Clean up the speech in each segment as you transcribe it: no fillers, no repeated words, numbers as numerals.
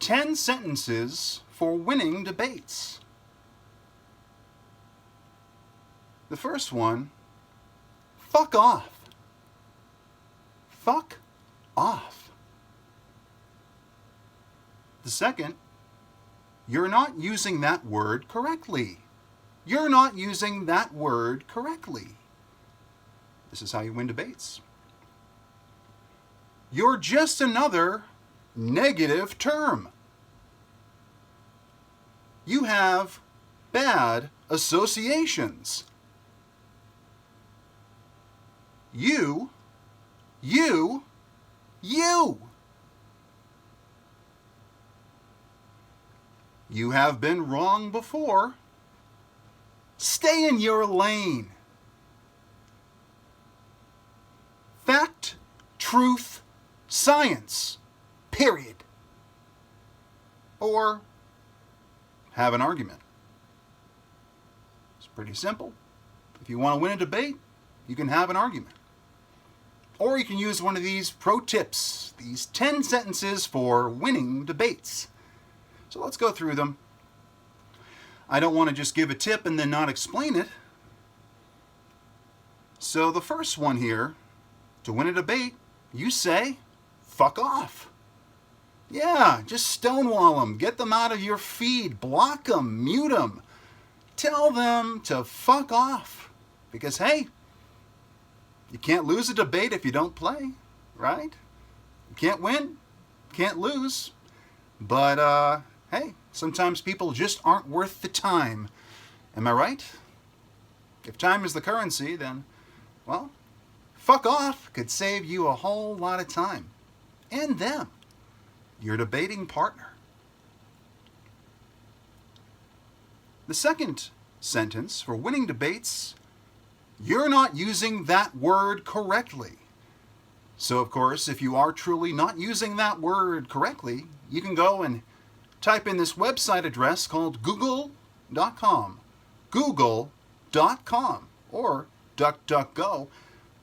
10 sentences for winning debates. The first one, fuck off. Fuck off. The second, you're not using that word correctly. You're not using that word correctly. This is how you win debates. You're just another negative term. You have bad associations. You have been wrong before. Stay in your lane. Fact, truth, science, period. Or have an argument. It's pretty simple. If you want to win a debate, you can have an argument. Or you can use one of these pro tips, these 10 sentences for winning debates. So let's go through them. I don't want to just give a tip and then not explain it. So the first one here, to win a debate, you say, fuck off. Yeah, just stonewall them. Get them out of your feed. Block them. Mute them. Tell them to fuck off. Because, hey, you can't lose a debate if you don't play, right? You can't win, can't lose. But, hey, sometimes people just aren't worth the time. Am I right? If time is the currency, then, well, fuck off could save you a whole lot of time. And them, your debating partner. The second sentence for winning debates, you're not using that word correctly. So, of course, if you are truly not using that word correctly, you can go and type in this website address called google.com, google.com, or DuckDuckGo,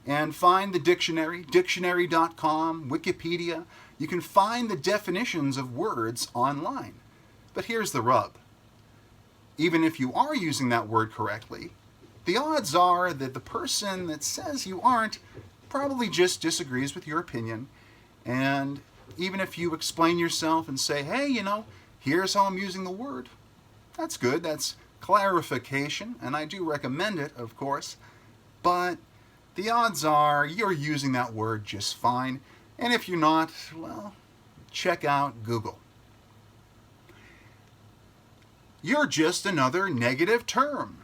and find the dictionary, dictionary.com, Wikipedia. You can find the definitions of words online. But here's the rub. Even if you are using that word correctly, the odds are that the person that says you aren't probably just disagrees with your opinion. And even if you explain yourself and say, hey, here's how I'm using the word, that's good. That's clarification, and I do recommend it, of course. But the odds are you're using that word just fine. And if you're not, well, check out Google. You're just another negative term.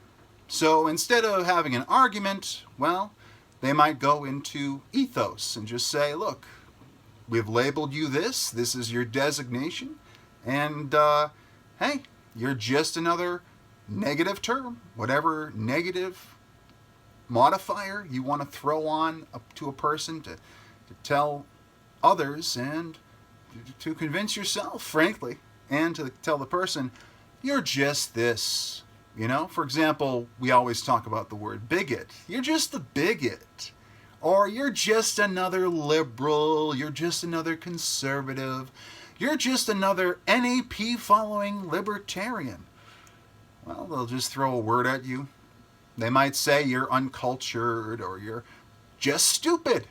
So instead of having an argument, well, they might go into ethos and just say, look, we've labeled you this is your designation, and hey, you're just another negative term, whatever negative modifier you want to throw on up to a person to tell others and to convince yourself, frankly, and to tell the person, you're just this. For example, we always talk about the word bigot. You're just the bigot. Or you're just another liberal. You're just another conservative. You're just another NAP following libertarian. Well, they'll just throw a word at you. They might say you're uncultured or you're just stupid.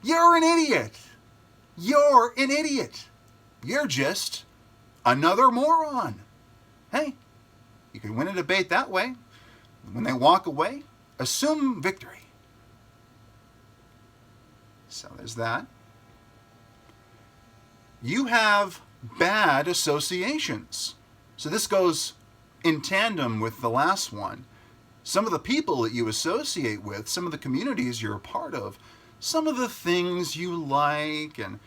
You're an idiot. You're an idiot. You're just another moron. Hey, you can win a debate that way. When they walk away, assume victory. So there's that. You have bad associations. So this goes in tandem with the last one. Some of the people that you associate with, some of the communities you're a part of, some of the things you like, and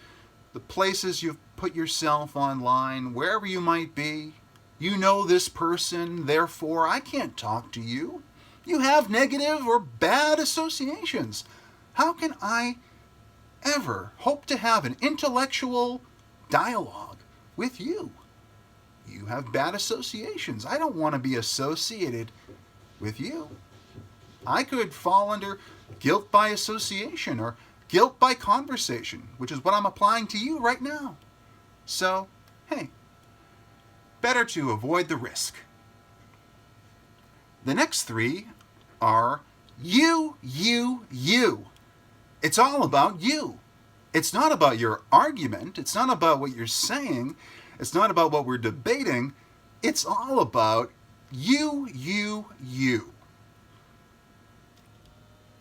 the places you've put yourself online, wherever you might be. You know this person, therefore I can't talk to you. You have negative or bad associations. How can I ever hope to have an intellectual dialogue with you? You have bad associations. I don't want to be associated with you. I could fall under guilt by association or guilt by conversation, which is what I'm applying to you right now. So hey, better to avoid the risk. The next three are you. It's all about you. It's not about your argument. It's not about what you're saying. It's not about what we're debating. It's all about you.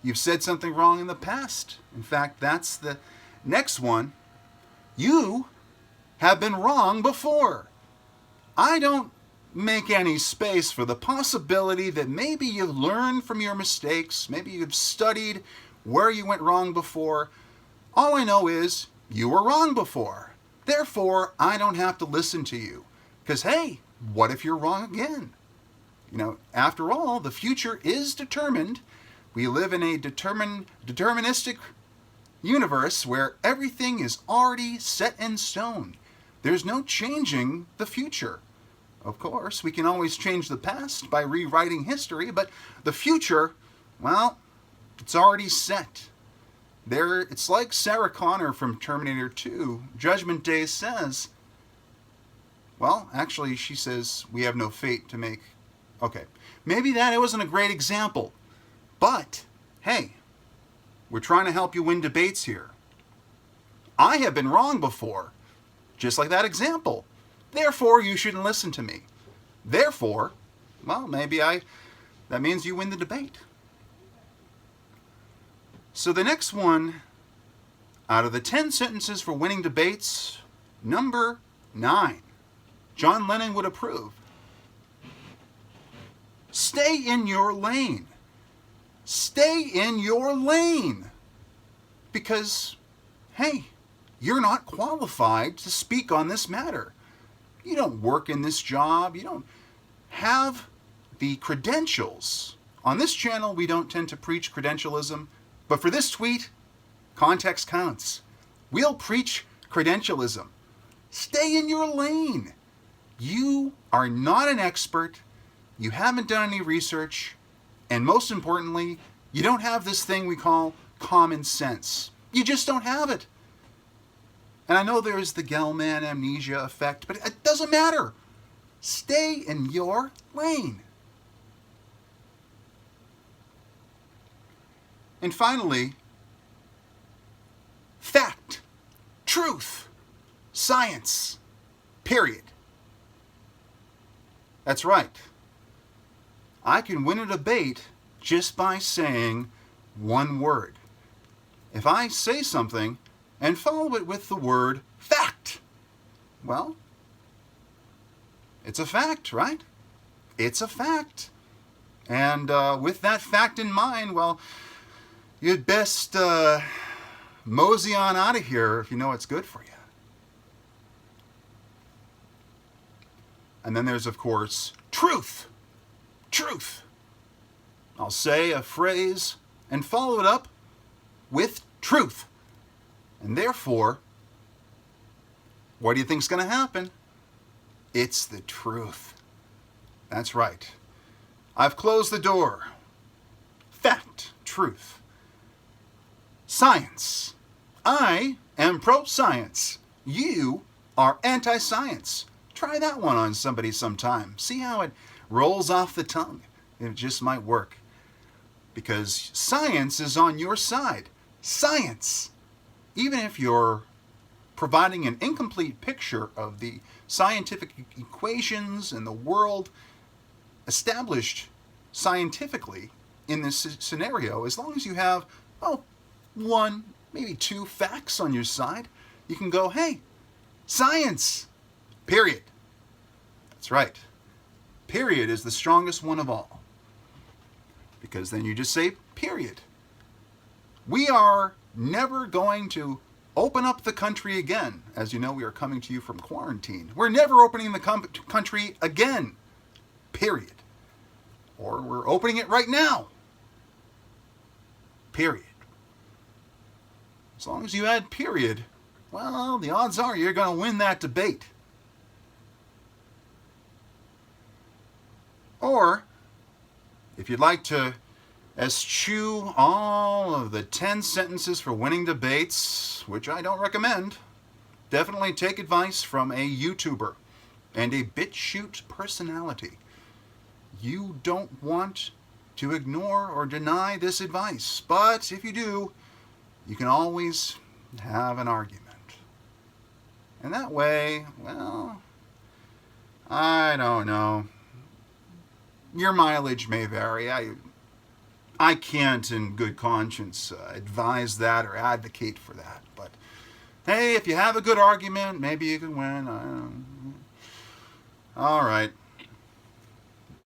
You've said something wrong in the past. In fact, that's the next one. You have been wrong before. I don't make any space for the possibility that maybe you've learned from your mistakes, maybe you've studied where you went wrong before. All I know is you were wrong before. Therefore, I don't have to listen to you. Because, hey, what if you're wrong again? After all, the future is determined. We live in a deterministic universe where everything is already set in stone. There's no changing the future. Of course, we can always change the past by rewriting history, but the future, well, it's already set. It's like Sarah Connor from Terminator 2. Judgment Day says, well, actually, she says, we have no fate to make. Okay, maybe that wasn't a great example. But, hey, we're trying to help you win debates here. I have been wrong before, just like that example. Therefore, you shouldn't listen to me. Therefore, well, that means you win the debate. So the next one, out of the 10 sentences for winning debates, number 9, John Lennon would approve. Stay in your lane. Stay in your lane. Because, hey, you're not qualified to speak on this matter. You don't work in this job. You don't have the credentials. On this channel, we don't tend to preach credentialism. But for this tweet, context counts. We'll preach credentialism. Stay in your lane. You are not an expert. You haven't done any research. And most importantly, you don't have this thing we call common sense. You just don't have it. And I know there's the Gell-Mann amnesia effect, but it doesn't matter. Stay in your lane. And finally, fact, truth, science, period. That's right. I can win a debate just by saying one word. If I say something and follow it with the word fact, well, it's a fact, right? It's a fact. And with that fact in mind, well, you'd best mosey on out of here if you know it's good for you. And then there's, of course, truth. Truth. I'll say a phrase and follow it up with truth. And therefore, what do you think's going to happen? It's the truth. That's right. I've closed the door. Fact, truth. Science. I am pro-science. You are anti-science. Try that one on somebody sometime. See how it rolls off the tongue. It just might work. Because science is on your side. Science. Even if you're providing an incomplete picture of the scientific equations and the world established scientifically in this scenario, as long as you have, one, maybe two facts on your side, you can go, hey, science, period. That's right. Period is the strongest one of all. Because then you just say, period. We are never going to open up the country again. As you know, we are coming to you from quarantine. We're never opening the country again. Period. Or we're opening it right now. Period. As long as you add period, well, the odds are you're going to win that debate. Or, if you'd like to eschew all of the 10 sentences for winning debates, which I don't recommend, definitely take advice from a YouTuber and a BitChute personality. You don't want to ignore or deny this advice, but if you do, you can always have an argument. And that way, well, I don't know. Your mileage may vary. I can't in good conscience advise that or advocate for that. But hey, if you have a good argument, maybe you can win. I don't know. All right.